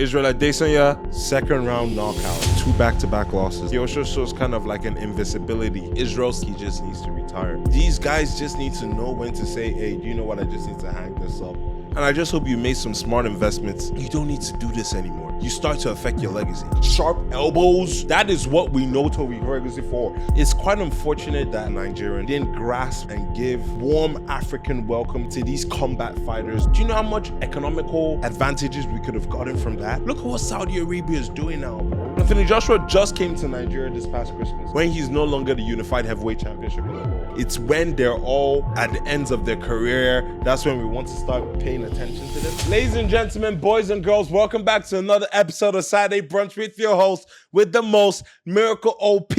Israel Adesanya, second round knockout, 2 back-to-back losses. He also shows kind of like an invincibility. Israel, he just needs to retire. These guys just need to know when to say, hey, do you know what? I just need to hang this up. And I just hope you made some smart investments. You don't need to do this anymore. You start to affect your legacy. Sharp elbows, that is what we know Toby legacy for. It's quite unfortunate that Nigeria didn't grasp and give warm African welcome to these combat fighters. Do you know how much economical advantages we could have gotten from that? Look at what Saudi Arabia is doing now, bro. Anthony Joshua just came to Nigeria this past Christmas when he's no longer the unified heavyweight championship in the world. It's when they're all at the ends of their career. That's when we want to start paying attention to them. Ladies and gentlemen, boys and girls, welcome back to another episode of Saturday Brunch with your host with the most, Miracle OP.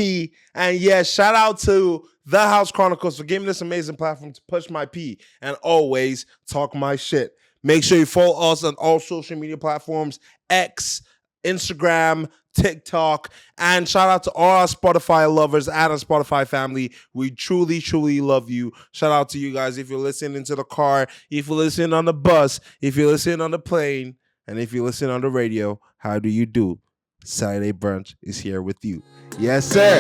And yeah, shout out to The House Chronicles for giving this amazing platform to push my P and always talk my shit. Make sure you follow us on all social media platforms, X, Instagram, TikTok, and shout out to all our Spotify lovers and our Spotify family. We truly, truly love you. Shout out to you guys if you're listening to the car, if you're listening on the bus, if you're listening on the plane, and if you're listening on the radio. How do you do? Saturday Brunch is here with you. Yes, sir.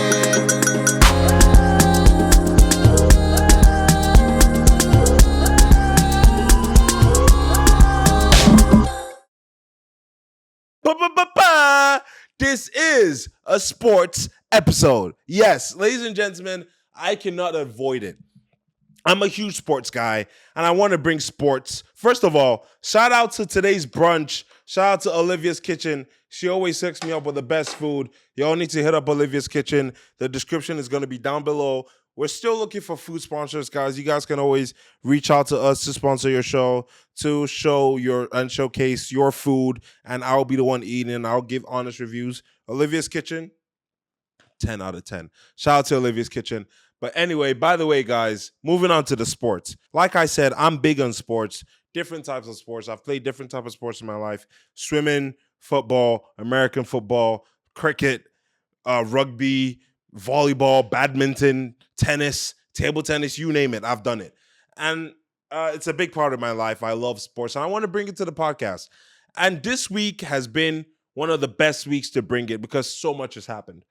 This is a sports episode. Yes, ladies and gentlemen, I cannot avoid it. I'm a huge sports guy, and I want to bring sports. First of all, shout out to today's brunch. Shout out to Olivia's Kitchen. She always hooks me up with the best food. Y'all need to hit up Olivia's Kitchen. The description is going to be down below. We're still looking for food sponsors, guys. You guys can always reach out to us to sponsor your show, to show your and showcase your food, and I'll be the one eating, and I'll give honest reviews. Olivia's Kitchen, 10 out of 10. Shout out to Olivia's Kitchen. But anyway, by the way, guys, moving on to the sports. Like I said, I'm big on sports, different types of sports. I've played different types of sports in my life. Swimming, football, American football, cricket, rugby, volleyball, badminton, tennis, table tennis, you name it, I've done it. And it's a big part of my life. I love sports, and I want to bring it to the podcast. And this week has been one of the best weeks to bring it because so much has happened.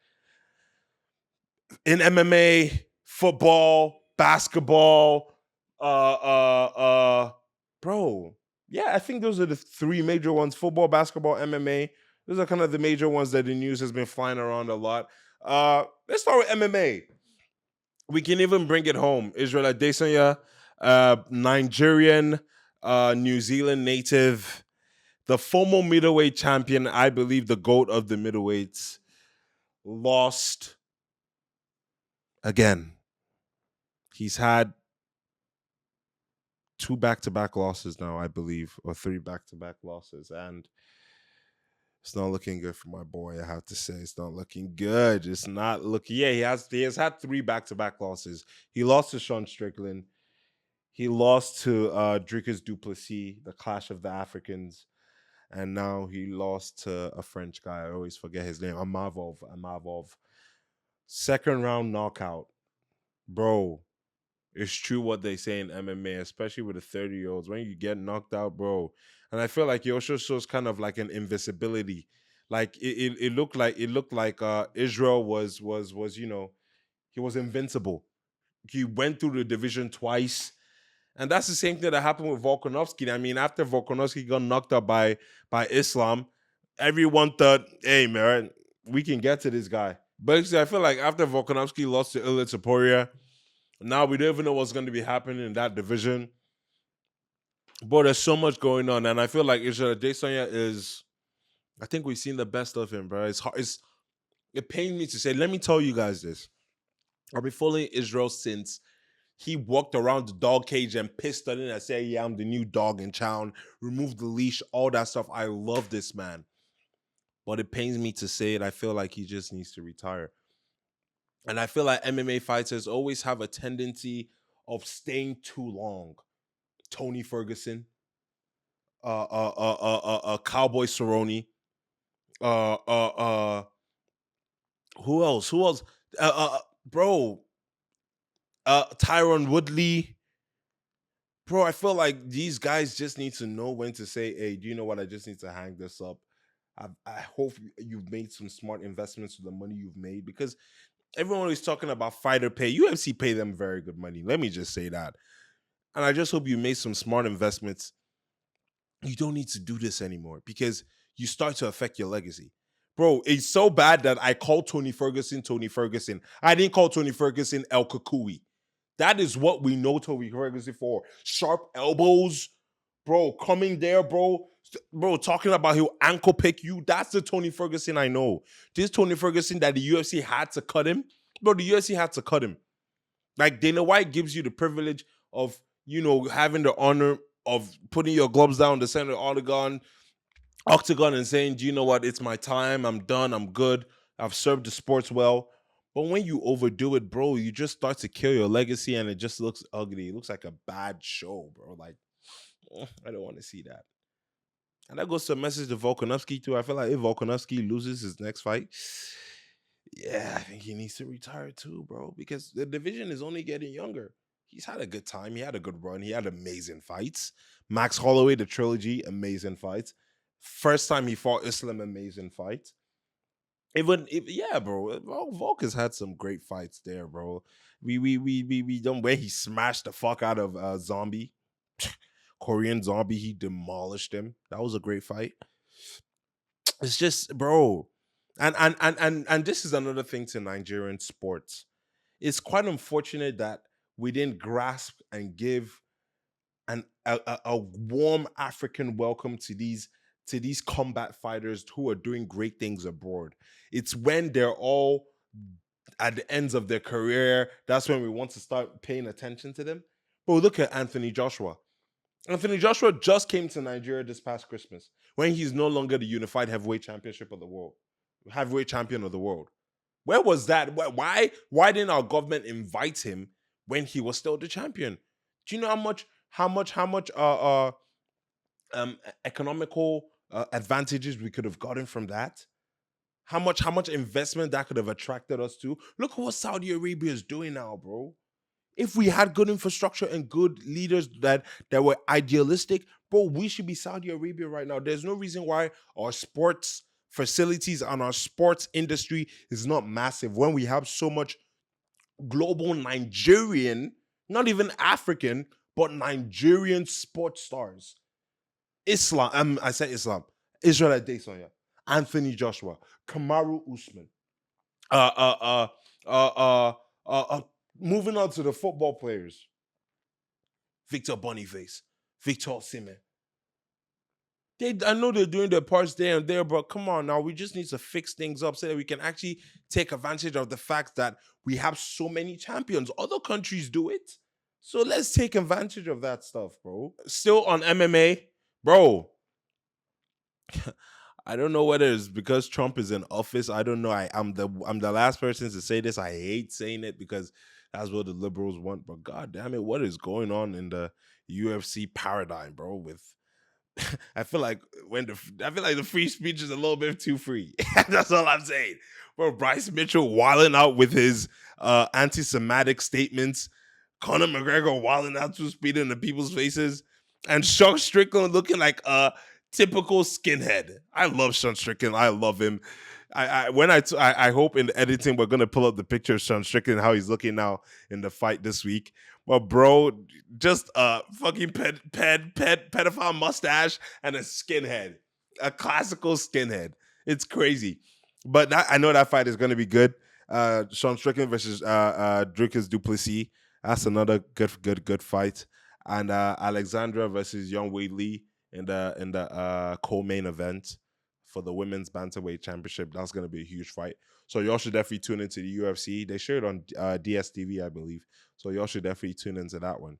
In MMA, football, basketball, bro. Yeah, I think those are the three major ones: football, basketball, MMA. Those are kind of the major ones that the news has been flying around a lot. Let's start with MMA. We can even bring it home. Israel Adesanya, Nigerian, New Zealand native, the former middleweight champion, I believe the GOAT of the middleweights, lost again. He's had 2 back-to-back losses now, I believe, or 3 back-to-back losses, and it's not looking good for my boy, I have to say. It's not looking good. It's not looking... Yeah, he has had 3 back-to-back losses. He lost to Sean Strickland. He lost to Dricus du Plessis, the Clash of the Africans. And now he lost to a French guy. I always forget his name. Amavov. Second round knockout. Bro, it's true what they say in MMA, especially with the 30-year-olds. When you get knocked out, bro... And I feel like he also shows kind of like an invincibility. Like it looked like Israel was you know, he was invincible. He went through the division twice, and that's the same thing that happened with Volkanovski. I mean, after Volkanovski got knocked out by Islam, everyone thought, "Hey man, we can get to this guy." But I feel like after Volkanovski lost to Ilia Topuria, now we don't even know what's going to be happening in that division. But there's so much going on, and I feel like Israel Adesanya is... I think we've seen the best of him, bro. It's hard. It pains me to say. Let me tell you guys this. I've been following Israel since he walked around the dog cage and pissed on it and said, "Yeah, I'm the new dog in town." Removed the leash, all that stuff. I love this man. But it pains me to say it. I feel like he just needs to retire. And I feel like MMA fighters always have a tendency of staying too long. Tony Ferguson, Cowboy Cerrone, who else? Bro, Tyron Woodley. Bro, I feel like these guys just need to know when to say, "Hey, do you know what? I just need to hang this up." I hope you've made some smart investments with the money you've made, because everyone is talking about fighter pay. UFC pay them very good money. Let me just say that. And I just hope you made some smart investments. You don't need to do this anymore, because you start to affect your legacy. Bro, it's so bad that I called Tony Ferguson Tony Ferguson. I didn't call Tony Ferguson El Kukui. That is what we know Tony Ferguson for. Sharp elbows, bro, coming there, bro. Bro, talking about he'll ankle pick you. That's the Tony Ferguson I know. This Tony Ferguson that the UFC had to cut him. Bro, the UFC had to cut him. Like, Dana White gives you the privilege of, having the honor of putting your gloves down the center octagon and saying, do you know what? It's my time. I'm done. I'm good. I've served the sports well. But when you overdo it, bro, you just start to kill your legacy, and it just looks ugly. It looks like a bad show, bro. Like, I don't want to see that. And that goes to a message to Volkanovski too. I feel like if Volkanovski loses his next fight, yeah, I think he needs to retire too, bro, because the division is only getting younger. He's had a good time. He had a good run. He had amazing fights. Max Holloway, the trilogy, amazing fights. First time he fought Islam, amazing fight. Yeah, bro. Volk has had some great fights there, bro. We don't where he smashed the fuck out of Zombie. Korean Zombie, he demolished him. That was a great fight. It's just, bro. And this is another thing to Nigerian sports. It's quite unfortunate that we didn't grasp and give a warm African welcome to these combat fighters who are doing great things abroad. It's when they're all at the ends of their career, that's when we want to start paying attention to them. But look at Anthony Joshua. Anthony Joshua just came to Nigeria this past Christmas, when he's no longer the unified heavyweight championship of the world, heavyweight champion of the world. Where was that? Why didn't our government invite him when he was still the champion? Do you know how much economical advantages we could have gotten from that? How much investment that could have attracted us to? Look at what Saudi Arabia is doing now, bro. If we had good infrastructure and good leaders that were idealistic, bro, we should be Saudi Arabia right now. There's no reason why our sports facilities and our sports industry is not massive when we have so much global Nigerian, not even African, but Nigerian sports stars. I said Islam. Israel Adesanya, Anthony Joshua, Kamaru Usman. Moving on to the football players. Victor Boniface, Victor Osimhen. I know they're doing their parts there and there, but come on now. We just need to fix things up so that we can actually take advantage of the fact that we have so many champions. Other countries do it. So let's take advantage of that stuff, bro. Still on MMA, bro. I don't know whether it's because Trump is in office. I don't know. I'm the last person to say this. I hate saying it because that's what the liberals want. But god damn it, what is going on in the UFC paradigm, bro? With I feel like the free speech is a little bit too free. That's all I'm saying. Bro, Bryce Mitchell wilding out with his anti-Semitic statements. Conor McGregor wilding out to speed in the people's faces. And Sean Strickland looking like a typical skinhead. I love Sean Strickland. I love him. I hope in the editing we're gonna pull up the picture of Sean Strickland, how he's looking now in the fight this week. But bro, just a fucking pedophile mustache and a skinhead, a classical skinhead. It's crazy. But I know that fight is gonna be good. Sean Strickland versus Dricus du Plessis. That's another good fight. And Alexandra versus Young Wei Lee in the co-main event for the women's bantamweight championship. That's going to be a huge fight. So y'all should definitely tune into the UFC. They share it on DSTV, I believe. So y'all should definitely tune into that one.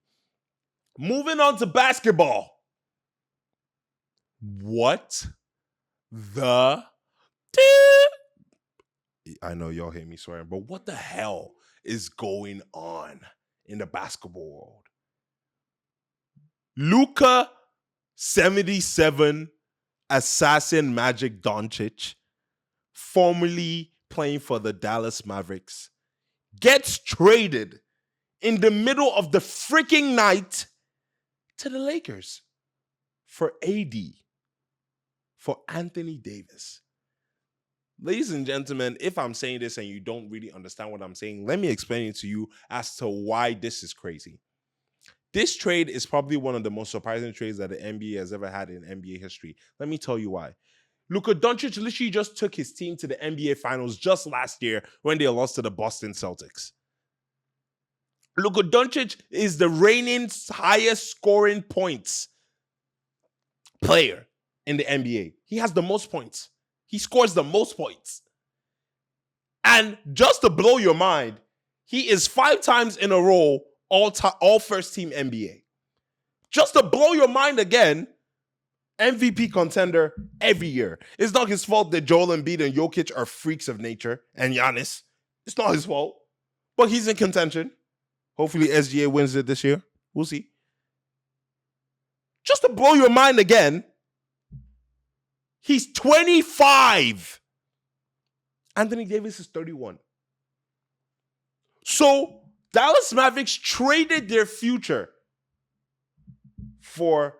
Moving on to basketball. What the... I know y'all hate me swearing, but what the hell is going on in the basketball world? Luka 77 Assassin Magic Doncic, formerly playing for the Dallas Mavericks, gets traded in the middle of the freaking night to the Lakers for AD. for Anthony Davis. Ladies and gentlemen, if I'm saying this and you don't really understand what I'm saying, let me explain it to you as to why this is crazy. This trade is probably one of the most surprising trades that the NBA has ever had in NBA history. Let me tell you why. Luka Doncic literally just took his team to the NBA Finals just last year when they lost to the Boston Celtics. Luka Doncic is the reigning highest scoring points player in the NBA. He has the most points. He scores the most points. And just to blow your mind, he is 5 times in a row all first team NBA. Just to blow your mind again, MVP contender every year. It's not his fault that Joel Embiid and Jokic are freaks of nature, and Giannis. It's not his fault. But he's in contention. Hopefully SGA wins it this year. We'll see. Just to blow your mind again, he's 25. Anthony Davis is 31. So Dallas Mavericks traded their future for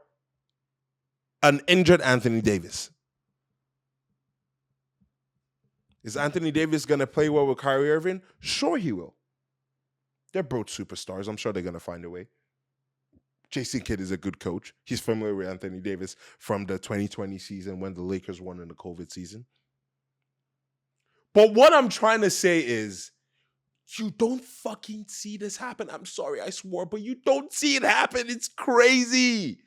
an injured Anthony Davis. Is Anthony Davis going to play well with Kyrie Irving? Sure he will. They're both superstars. I'm sure they're going to find a way. Jason Kidd is a good coach. He's familiar with Anthony Davis from the 2020 season when the Lakers won in the COVID season. But what I'm trying to say is, you don't fucking see this happen. I'm sorry, I swore, but you don't see it happen. It's crazy.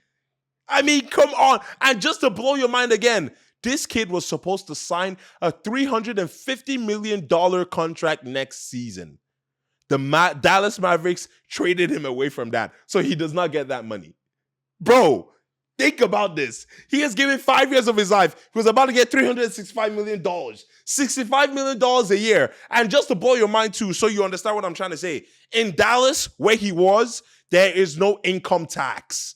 I mean, come on. And just to blow your mind again, this kid was supposed to sign a $350 million contract next season. The Dallas Mavericks traded him away from that, so he does not get that money. Bro, think about this. He has given 5 years of his life. He was about to get $365 million. $65 million a year. And just to blow your mind too, so you understand what I'm trying to say, in Dallas, where he was, there is no income tax.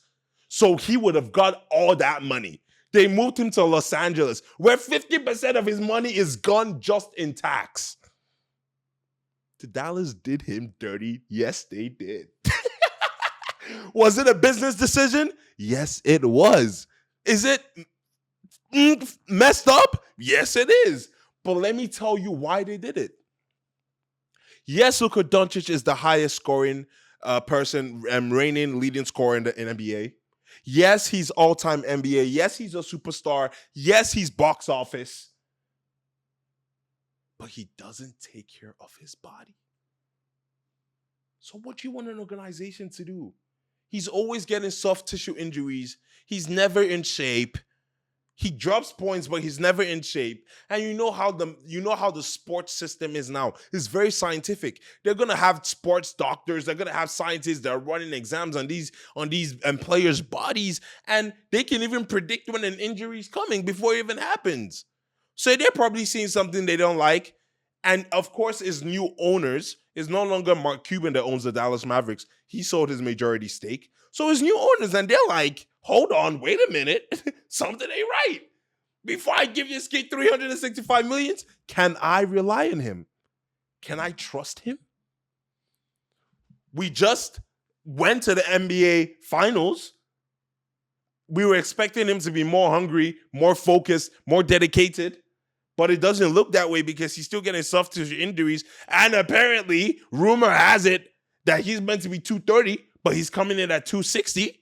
So he would have got all that money. They moved him to Los Angeles, where 50% of his money is gone just in tax. The Dallas did him dirty. Yes, they did. Was it a business decision? Yes, it was. Is it messed up? Yes, it is. But let me tell you why they did it. Yes, Luka Doncic is the highest scoring person and reigning leading scorer in the NBA. Yes, he's all-time NBA. Yes, he's a superstar. Yes, he's box office. But he doesn't take care of his body. So what do you want an organization to do? He's always getting soft tissue injuries. He's never in shape. He drops points, but he's never in shape. And you know how the sports system is now. It's very scientific. They're gonna have sports doctors. They're gonna have scientists that are running exams on these players' bodies, and they can even predict when an injury is coming before it even happens. So they're probably seeing something they don't like. And of course, his new owners is no longer Mark Cuban that owns the Dallas Mavericks. He sold his majority stake. So his new owners, and they're like, hold on, wait a minute. Something ain't right. Before I give this kid $365 million, can I rely on him? Can I trust him? We just went to the NBA Finals. We were expecting him to be more hungry, more focused, more dedicated. But it doesn't look that way because he's still getting soft tissue injuries. And apparently, rumor has it that he's meant to be 230, but he's coming in at 260.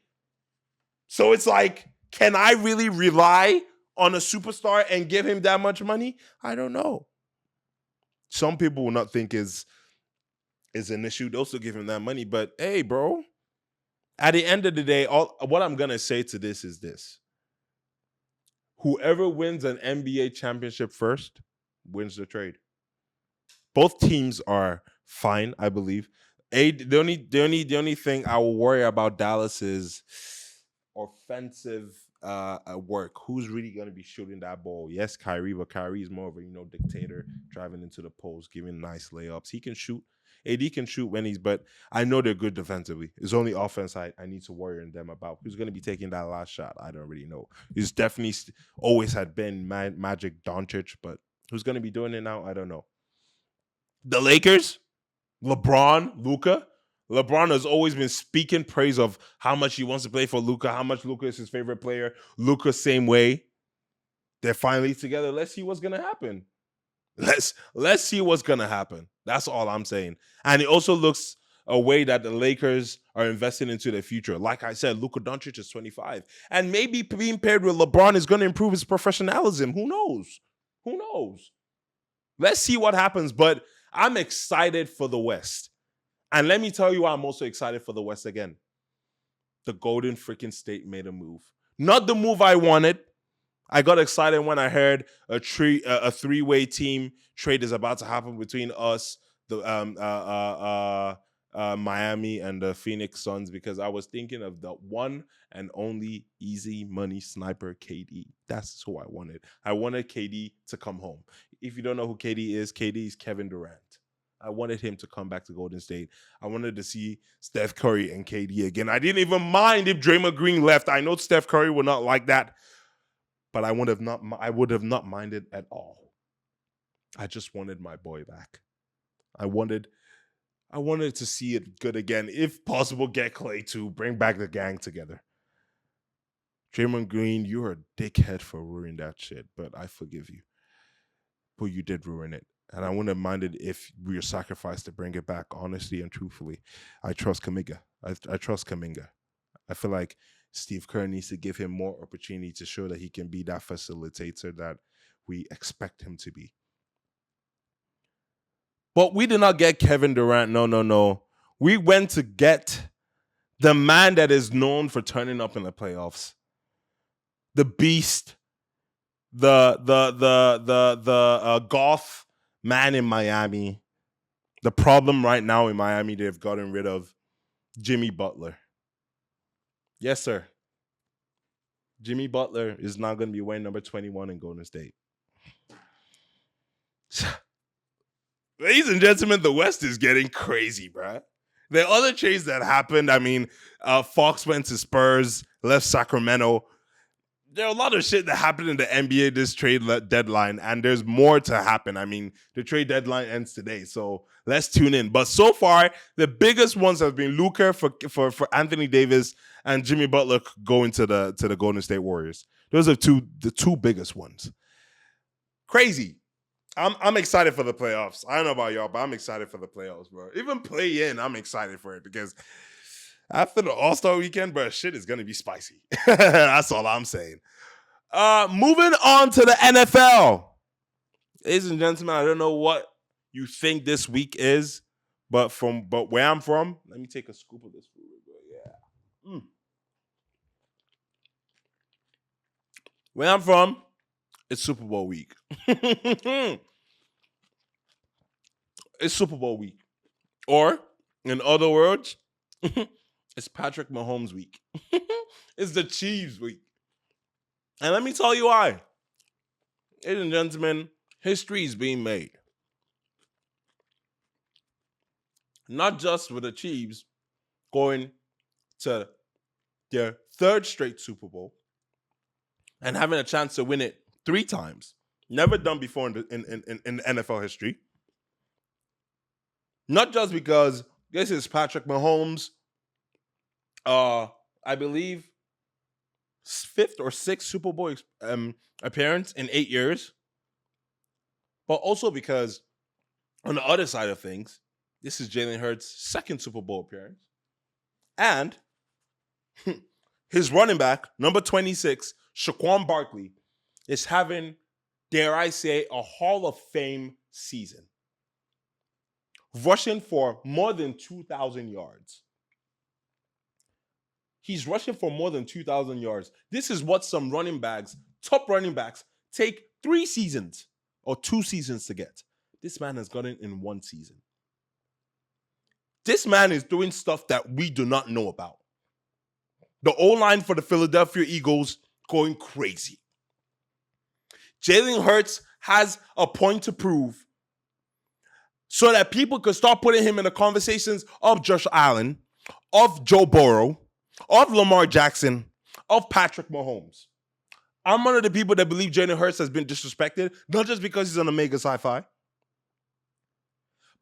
So it's like, can I really rely on a superstar and give him that much money? I don't know. Some people will not think is an issue. They'll still give him that money. But hey, bro, at the end of the day, what I'm going to say to this is this. Whoever wins an NBA championship first wins the trade. Both teams are fine, I believe. The only thing I will worry about Dallas is offensive work. Who's really going to be shooting that ball? Yes, Kyrie, but Kyrie is more of a dictator, driving into the post, giving nice layups. He can shoot. AD can shoot when but I know they're good defensively. It's only offense I need to worry on them about. Who's going to be taking that last shot? I don't really know. It's definitely always had been Magic Doncic, but who's going to be doing it now? I don't know. The Lakers, LeBron, Luka. LeBron has always been speaking praise of how much he wants to play for Luka, how much Luka is his favorite player. Luka, same way. They're finally together. Let's see what's gonna happen. Let's see what's gonna happen. That's all I'm saying. And it also looks a way that the Lakers are investing into their future. Like I said, Luka Doncic is 25, and maybe being paired with LeBron is going to improve his professionalism. Who knows? Who knows? Let's see what happens. But I'm excited for the West, and let me tell you why I'm also excited for the West again. The Golden freaking State made a move, not the move I wanted. I got excited when I heard a three-way team trade is about to happen between us, the Miami, and the Phoenix Suns, because I was thinking of the one and only easy money sniper, KD. That's who I wanted. I wanted KD to come home. If you don't know who KD is Kevin Durant. I wanted him to come back to Golden State. I wanted to see Steph Curry and KD again. I didn't even mind if Draymond Green left. I know Steph Curry would not like that, but I would have not minded at all. I just wanted my boy back. I wanted to see it good again. If possible, get Clay too. Bring back the gang together. Draymond Green, you're a dickhead for ruining that shit, but I forgive you. But you did ruin it. And I wouldn't have minded if we were sacrificed to bring it back, honestly and truthfully. I trust Kuminga. I trust Kuminga. I feel like Steve Kerr needs to give him more opportunity to show that he can be that facilitator that we expect him to be. But we did not get Kevin Durant. No. We went to get the man that is known for turning up in the playoffs. The beast. The golf man in Miami. The problem right now in Miami, they've gotten rid of Jimmy Butler. Yes, sir. Jimmy Butler is now going to be wearing number 21 in Golden State. Ladies and gentlemen, the West is getting crazy, bruh. The other trades that happened, I mean, Fox went to Spurs, left Sacramento. There are a lot of shit that happened in the NBA this trade deadline, and there's more to happen. I mean, the trade deadline ends today, so let's tune in. But so far, the biggest ones have been Luka for Anthony Davis and Jimmy Butler going to the Golden State Warriors. Those are the two biggest ones. Crazy. I'm excited for the playoffs. I don't know about y'all, but I'm excited for the playoffs, bro. Even play in, I'm excited for it because after the All-Star weekend, bro, shit is going to be spicy. That's all I'm saying. Moving on to the NFL. Ladies and gentlemen, I don't know what you think this week is, but where I'm from, let me take a scoop of this food. Yeah. Where I'm from, it's Super Bowl week. It's Super Bowl week. Or, in other words, it's Patrick Mahomes week. It's the Chiefs week. And let me tell you why. Ladies and gentlemen, history is being made. Not just with the Chiefs going to their third straight Super Bowl and having a chance to win it 3 times. Never done before in the NFL history. Not just because this is Patrick Mahomes' I believe 5th or 6th Super Bowl appearance in 8 years, but also because on the other side of things, this is Jalen Hurts' 2nd Super Bowl appearance, and his running back, number 26, Saquon Barkley, is having, dare I say, a Hall of Fame season, rushing for more than 2,000 yards. He's rushing for more than 2,000 yards. This is what some top running backs, take 3 seasons or 2 seasons to get. This man has gotten in 1 season. This man is doing stuff that we do not know about. The O-line for the Philadelphia Eagles going crazy. Jalen Hurts has a point to prove so that people could start putting him in the conversations of Josh Allen, of Joe Burrow, of Lamar Jackson, of Patrick Mahomes. I'm one of the people that believe Jalen Hurts has been disrespected, not just because he's on Omega Sci-Fi,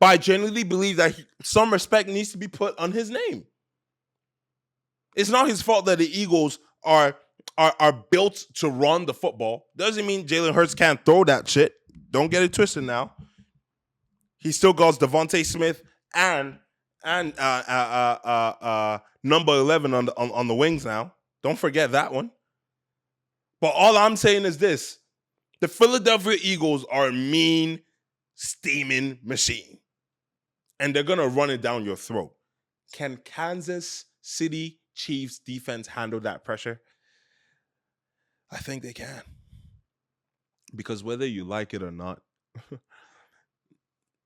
but I genuinely believe that some respect needs to be put on his name. It's not his fault that the Eagles are are built to run the football. Doesn't mean Jalen Hurts can't throw that shit. Don't get it twisted now. He still got Devontae Smith and number 11 on the wings now. Don't forget that one. But all I'm saying is this. The Philadelphia Eagles are a mean, steaming machine. And they're going to run it down your throat. Can Kansas City Chiefs defense handle that pressure? I think they can. Because whether you like it or not,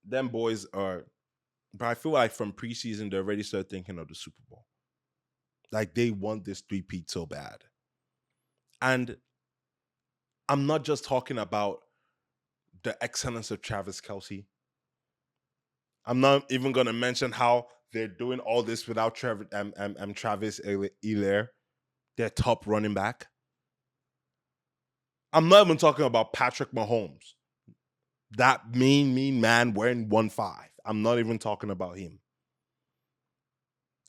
them boys are... But I feel like from preseason, they already started thinking of the Super Bowl. Like, they want this three-peat so bad. And I'm not just talking about the excellence of Travis Kelce. I'm not even going to mention how they're doing all this without Travis Elaire, their top running back. I'm not even talking about Patrick Mahomes, that mean man wearing 1-5. I'm not even talking about him.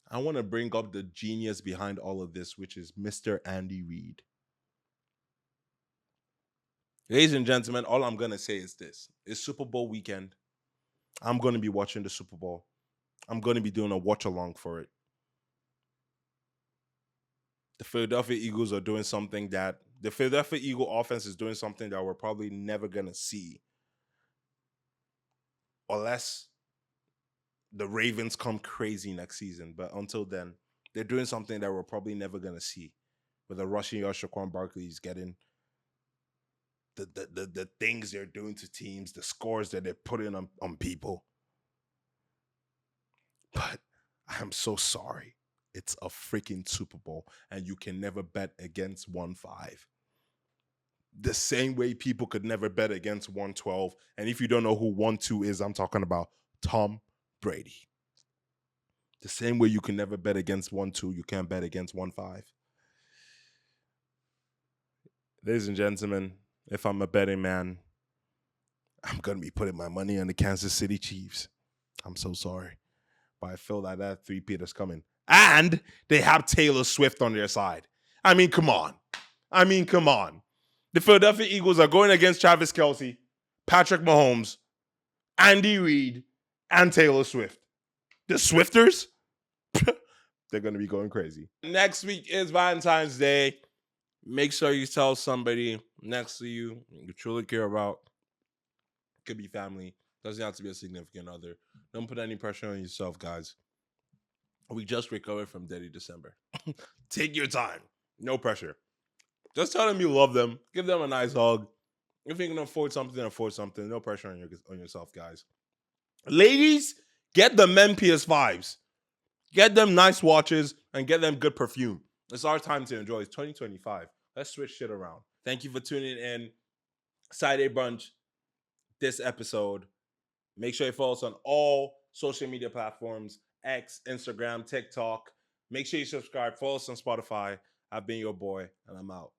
I want to bring up the genius behind all of this, which is Mr. Andy Reid. Ladies and gentlemen, all I'm going to say is this. It's Super Bowl weekend. I'm going to be watching the Super Bowl. I'm going to be doing a watch-along for it. The Philadelphia Eagles are doing something that... The Philadelphia Eagle offense is doing something that we're probably never going to see. Unless the Ravens come crazy next season. But until then, they're doing something that we're probably never going to see. With the rushing yard, Saquon Barkley is getting... The things they're doing to teams, the scores that they're putting on people. But I'm so sorry. It's a freaking Super Bowl, and you can never bet against 1-5. The same way people could never bet against 1-12. And if you don't know who 1-2 is, I'm talking about Tom Brady. The same way you can never bet against 1-2, you can't bet against 1-5. Ladies and gentlemen, if I'm a betting man, I'm going to be putting my money on the Kansas City Chiefs. I'm so sorry. But I feel like that three-peat is coming. And they have Taylor Swift on their side. I mean, come on. The Philadelphia Eagles are going against Travis Kelce, Patrick Mahomes, Andy Reid, and Taylor Swift. The Swifters? They're going to be going crazy. Next week is Valentine's Day. Make sure you tell somebody next to you truly care about. Could be family. Doesn't have to be a significant other. Don't put any pressure on yourself, guys. We just recovered from Dirty December. Take your time. No pressure. Just tell them you love them. Give them a nice hug. If you can afford something, afford something. No pressure on yourself, guys. Ladies, get the men PS5s. Get them nice watches and get them good perfume. It's our time to enjoy. It's 2025. Let's switch shit around. Thank you for tuning in. Side A Brunch, this episode. Make sure you follow us on all social media platforms. X, Instagram, TikTok. Make sure you subscribe. Follow us on Spotify. I've been your boy, and I'm out.